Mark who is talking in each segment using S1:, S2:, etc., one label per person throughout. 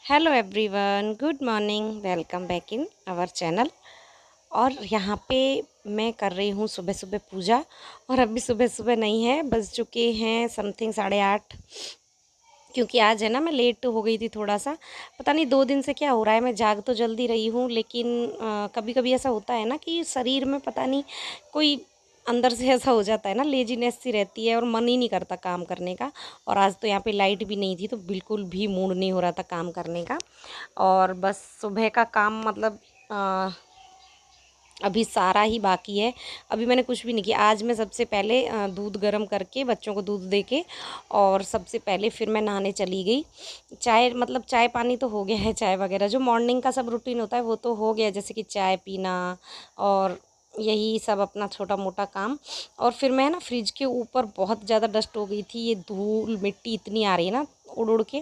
S1: Hello everyone, good morning. Welcome back in our channel. और यहाँ पे मैं कर रही हूँ सुबह सुबह पूजा। और अभी सुबह सुबह नहीं है, बज चुके हैं समथिंग 8:30। क्योंकि आज है ना, मैं लेट हो गई थी थोड़ा सा। पता नहीं 2 दिन से क्या हो रहा है, मैं जाग तो जल्दी रही हूँ लेकिन कभी कभी ऐसा होता है ना कि शरीर में पता नहीं कोई अंदर से ऐसा हो जाता है ना, लेजीनेस सी रहती है और मन ही नहीं करता काम करने का। और आज तो यहाँ पे लाइट भी नहीं थी तो बिल्कुल भी मूड नहीं हो रहा था काम करने का। और बस सुबह का काम मतलब अभी सारा ही बाकी है। अभी मैंने कुछ भी नहीं किया। आज मैं सबसे पहले दूध गर्म करके बच्चों को दूध दे के और सबसे पहले फिर मैं नहाने चली गई। चाय मतलब चाय पानी तो हो गया है, चाय वगैरह जो मॉर्निंग का सब रूटीन होता है वो तो हो गया, जैसे कि चाय पीना और यही सब अपना छोटा मोटा काम। और फिर मैं ना फ्रिज के ऊपर बहुत ज़्यादा डस्ट हो गई थी, ये धूल मिट्टी इतनी आ रही है ना उड़ उड़ के।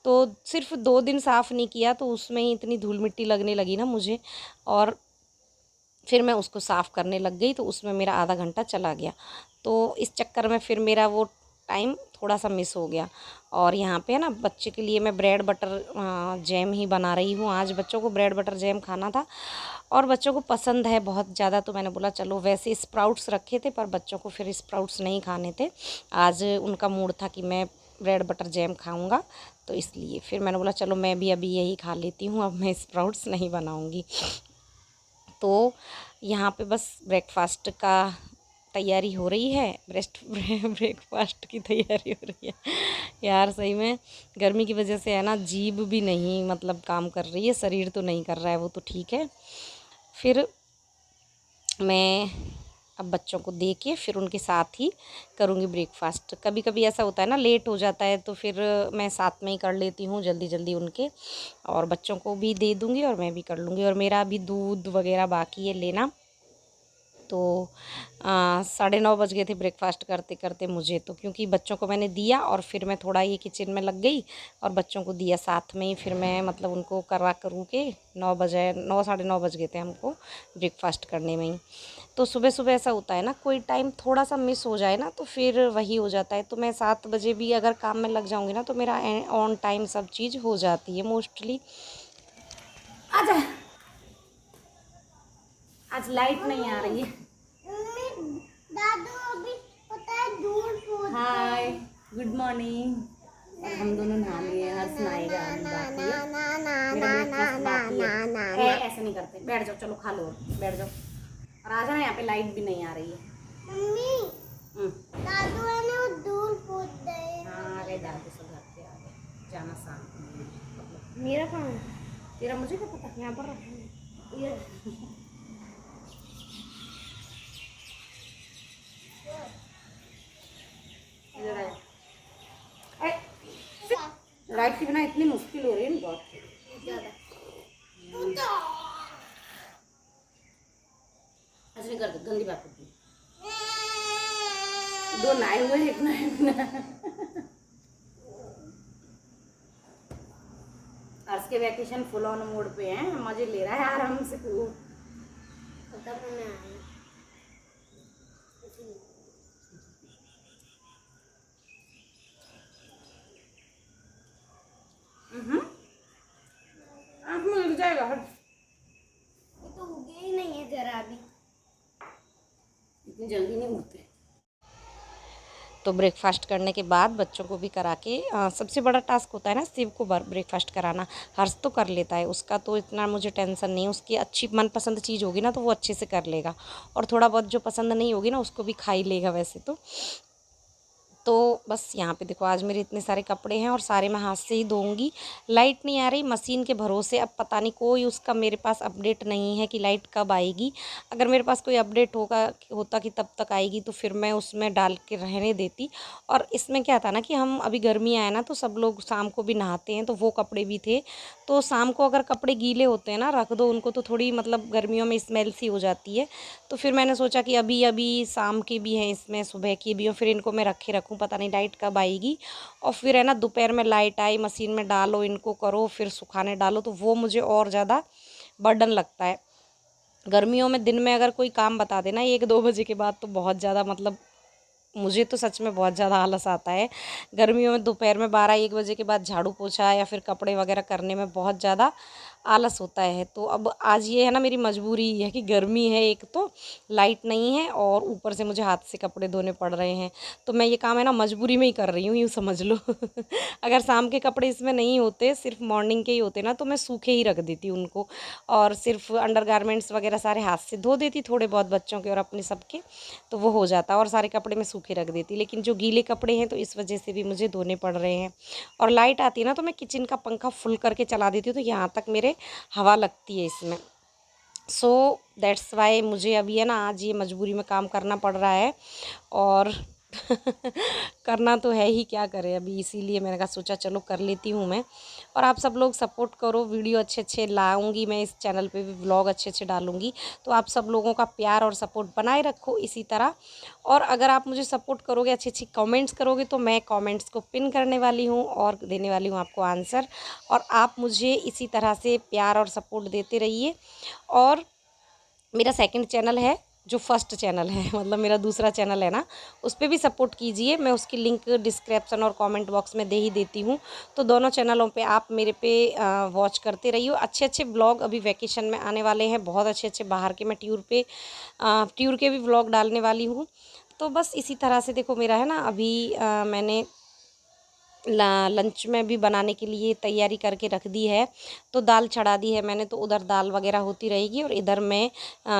S1: तो सिर्फ 2 दिन साफ़ नहीं किया तो उसमें ही इतनी धूल मिट्टी लगने लगी ना मुझे। और फिर मैं उसको साफ़ करने लग गई तो उसमें मेरा आधा घंटा चला गया। तो इस चक्कर में फिर मेरा वो टाइम थोड़ा सा मिस हो गया। और यहाँ पे ना बच्चे के लिए मैं ब्रेड बटर जैम ही बना रही हूँ। आज बच्चों को ब्रेड बटर जैम खाना था और बच्चों को पसंद है बहुत ज़्यादा, तो मैंने बोला चलो। वैसे स्प्राउट्स रखे थे पर बच्चों को फिर स्प्राउट्स नहीं खाने थे। आज उनका मूड था कि मैं ब्रेड बटर जैम खाऊंगा, तो इसलिए फिर मैंने बोला चलो मैं भी अभी यही खा लेती हूँ, अब मैं स्प्राउट्स नहीं बनाऊँगी। तो यहाँ पे बस ब्रेकफास्ट का तैयारी हो रही है। ब्रेकफास्ट की तैयारी हो रही है। यार सही में गर्मी की वजह से है ना, जीभ भी नहीं मतलब काम कर रही है, शरीर तो नहीं कर रहा है, वो तो ठीक है। फिर मैं अब बच्चों को दे के फिर उनके साथ ही करूँगी ब्रेकफास्ट। कभी कभी ऐसा होता है ना, लेट हो जाता है तो फिर मैं साथ में ही कर लेती हूँ जल्दी जल्दी उनके, और बच्चों को भी दे दूँगी और मैं भी कर लूँगी। और मेरा अभी दूध वगैरह बाकी है लेना। तो 9:30 बज गए थे ब्रेकफास्ट करते करते मुझे तो, क्योंकि बच्चों को मैंने दिया और फिर मैं थोड़ा ये किचन में लग गई और बच्चों को दिया साथ में ही। फिर मैं मतलब उनको करूँ के 9 बजे, 9 साढ़े 9 बज गए थे हमको ब्रेकफास्ट करने में ही। तो सुबह सुबह ऐसा होता है ना, कोई टाइम थोड़ा सा मिस हो जाए ना तो फिर वही हो जाता है। तो मैं 7 बजे भी अगर काम में लग जाऊँगी ना तो मेरा ऑन टाइम सब चीज़ हो जाती है मोस्टली। आजा, आज लाइट नहीं आ रही है। दादू अभी पता है दूर पहुंच। हाय, गुड मॉर्निंग। और हम दोनों नहा लिए, हर्ष नहाएगा अभी, बाकी है मेरा ब्रेकफास्ट बाकी है। ऐसे नहीं करते, बैठ जाओ, चलो खा लो, बैठ जाओ। और आ जाओ, यहाँ पे लाइट भी नहीं आ रही है। मम्मी दादू है ना दूर पहुंच गए। हाँ आ गए दादू, सब घर पे आ गए। जाना शाम। मेरा कहाँ है? तेरा मुझे क्या पता, यहाँ पर रखा है। लाइट के बिना इतनी मुश्किल हो रही है ना बहुत ज़्यादा। ऐसे नहीं करते, गंदी बात होती है। दो नहाए हुए, एक नहाए बिना। अर्श के वैकेशन फुल ऑन मोड पे हैं, मजे ले रहा है आराम से खूब। आँख में लग जाएगा। ये तो उगे ही नहीं है जरा भी, इतनी जल्दी नहीं उगते। तो ब्रेकफास्ट करने के बाद बच्चों को भी करा के सबसे बड़ा टास्क होता है ना शिव को ब्रेकफास्ट कराना। हर्ष तो कर लेता है, उसका तो इतना मुझे टेंशन नहीं है। उसकी अच्छी मनपसंद चीज़ होगी ना तो वो अच्छे से कर लेगा, और थोड़ा बहुत जो पसंद नहीं होगी ना उसको भी खा ही लेगा वैसे तो। तो बस यहाँ पे देखो, आज मेरे इतने सारे कपड़े हैं और सारे मैं हाथ से ही धोऊंगी। लाइट नहीं आ रही, मशीन के भरोसे। अब पता नहीं कोई उसका मेरे पास अपडेट नहीं है कि लाइट कब आएगी। अगर मेरे पास कोई अपडेट होता कि तब तक आएगी तो फिर मैं उसमें डाल के रहने देती। और इसमें क्या था ना कि हम अभी गर्मी आए ना तो सब लोग शाम को भी नहाते हैं, तो वो कपड़े भी थे। तो शाम को अगर कपड़े गीले होते हैं ना, रख दो उनको तो थोड़ी मतलब गर्मियों में स्मेल सी हो जाती है। तो फिर मैंने सोचा कि अभी अभी शाम के भी हैं इसमें, सुबह की भी हो, फिर इनको मैं रखे रखूँ, पता नहीं लाइट कब आएगी। और फिर है ना दोपहर में लाइट आई, मशीन में डालो, इनको करो, फिर सुखाने डालो, तो वो मुझे और ज़्यादा बर्डन लगता है। गर्मियों में दिन में अगर कोई काम बता देना 1-2 बजे के बाद तो बहुत ज़्यादा मतलब मुझे तो सच में बहुत ज़्यादा आलस आता है गर्मियों में। दोपहर में 12-1 बजे के बाद झाड़ू पोछा या फिर कपड़े वगैरह करने में बहुत ज़्यादा आलस होता है। तो अब आज ये है ना, मेरी मजबूरी ही है कि गर्मी है, एक तो लाइट नहीं है और ऊपर से मुझे हाथ से कपड़े धोने पड़ रहे हैं। तो मैं ये काम है ना मजबूरी में ही कर रही हूँ, यूँ समझ लो। अगर शाम के कपड़े इसमें नहीं होते, सिर्फ मॉर्निंग के ही होते ना, तो मैं सूखे ही रख देती उनको और सिर्फ अंडरगारमेंट्स वगैरह सारे हाथ से धो देती, थोड़े बहुत बच्चों के और अपने सबके, तो वो हो जाता और सारे कपड़े मैं सूखे रख देती। लेकिन जो गीले कपड़े हैं तो इस वजह से भी मुझे धोने पड़ रहे हैं। और लाइट आती है ना तो मैं किचन का पंखा फुल करके चला देती हूँ, तो यहाँ तक मेरे हवा लगती है इसमें। सो दैट्स वाई मुझे अभी है ना आज ये मजबूरी में काम करना पड़ रहा है और करना तो है ही, क्या करें अभी, इसीलिए मैंने कहा सोचा चलो कर लेती हूँ मैं। और आप सब लोग सपोर्ट करो, वीडियो अच्छे अच्छे लाऊंगी मैं, इस चैनल पे भी व्लॉग अच्छे अच्छे डालूंगी। तो आप सब लोगों का प्यार और सपोर्ट बनाए रखो इसी तरह। और अगर आप मुझे सपोर्ट करोगे, अच्छी अच्छी कमेंट्स करोगे, तो मैं कमेंट्स को पिन करने वाली हूँ और देने वाली हूँ आपको आंसर। और आप मुझे इसी तरह से प्यार और सपोर्ट देते रहिए। और मेरा सेकंड चैनल है, जो फर्स्ट चैनल है मतलब मेरा दूसरा चैनल है ना, उस पर भी सपोर्ट कीजिए। मैं उसकी लिंक डिस्क्रिप्शन और कमेंट बॉक्स में दे ही देती हूँ। तो दोनों चैनलों पे आप मेरे पे वॉच करते रहिए। अच्छे अच्छे व्लॉग अभी वैकेशन में आने वाले हैं, बहुत अच्छे अच्छे बाहर के। मैं टूर के भी व्लॉग डालने वाली हूँ। तो बस इसी तरह से देखो मेरा है ना अभी मैंने लंच में भी बनाने के लिए तैयारी करके रख दी है। तो दाल चढ़ा दी है मैंने, तो उधर दाल वगैरह होती रहेगी और इधर मैं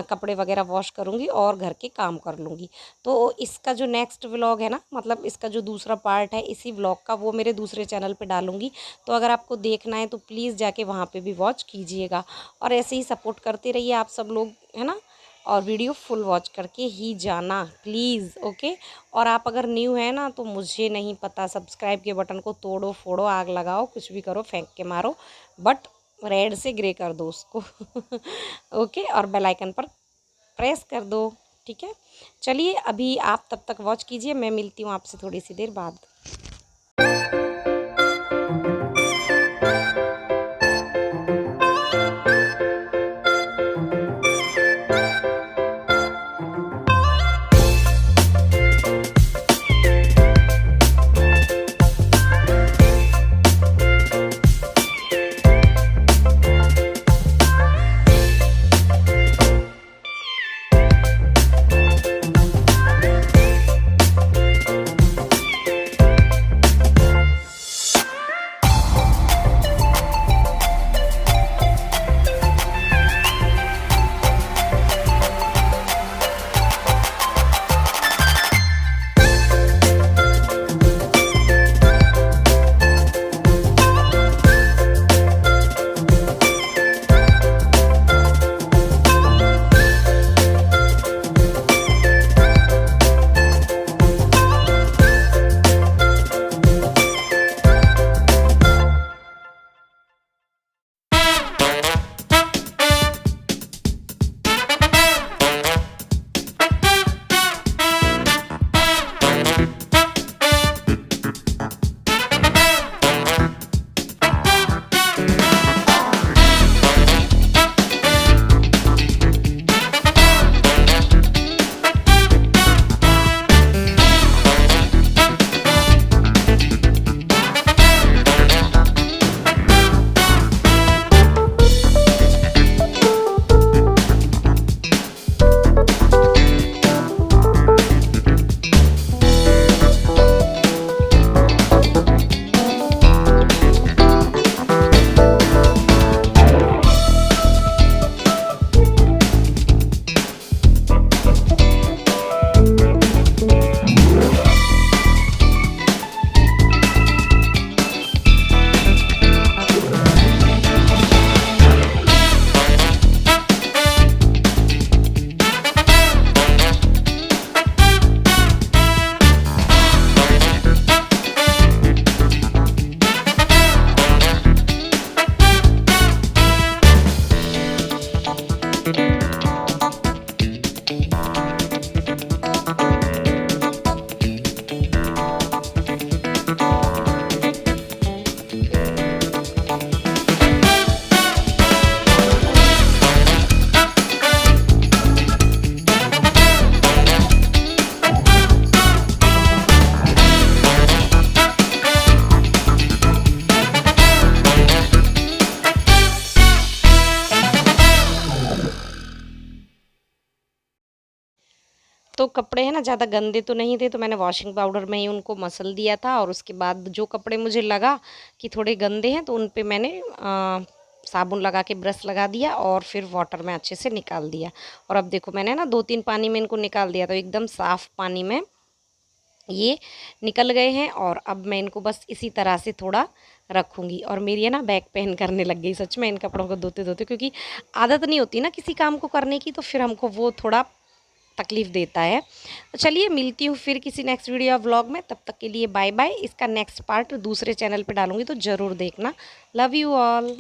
S1: कपड़े वगैरह वॉश करूँगी और घर के काम कर लूँगी। तो इसका जो नेक्स्ट व्लॉग है ना, मतलब इसका जो दूसरा पार्ट है इसी व्लॉग का, वो मेरे दूसरे चैनल पे डालूँगी। तो अगर आपको देखना है तो प्लीज़ जाके वहाँ पे भी वॉच कीजिएगा। और ऐसे ही सपोर्ट करते रहिए आप सब लोग, है ना। और वीडियो फुल वॉच करके ही जाना प्लीज़, ओके। और आप अगर न्यू है ना, तो मुझे नहीं पता, सब्सक्राइब के बटन को तोड़ो फोड़ो, आग लगाओ, कुछ भी करो, फेंक के मारो, बट रेड से ग्रे कर दो उसको। ओके। और बेल आइकन पर प्रेस कर दो, ठीक है। चलिए अभी आप तब तक वॉच कीजिए, मैं मिलती हूँ आपसे थोड़ी सी देर बाद। तो कपड़े हैं ना ज़्यादा गंदे तो नहीं थे, तो मैंने वॉशिंग पाउडर में ही उनको मसल दिया था। और उसके बाद जो कपड़े मुझे लगा कि थोड़े गंदे हैं तो उन पे मैंने साबुन लगा के ब्रश लगा दिया और फिर वाटर में अच्छे से निकाल दिया। और अब देखो मैंने ना 2-3 पानी में इनको निकाल दिया, तो एकदम साफ़ पानी में ये निकल गए हैं। और अब मैं इनको बस इसी तरह से थोड़ा रखूँगी। और मेरी है ना बैक पेन करने लग गई सच में इन कपड़ों को धोते धोते, क्योंकि आदत नहीं होती ना किसी काम को करने की, तो फिर हमको वो थोड़ा तकलीफ़ देता है। तो चलिए मिलती हूँ फिर किसी नेक्स्ट वीडियो या व्लॉग में, तब तक के लिए बाय बाय। इसका नेक्स्ट पार्ट दूसरे चैनल पे डालूँगी तो ज़रूर देखना। Love you all.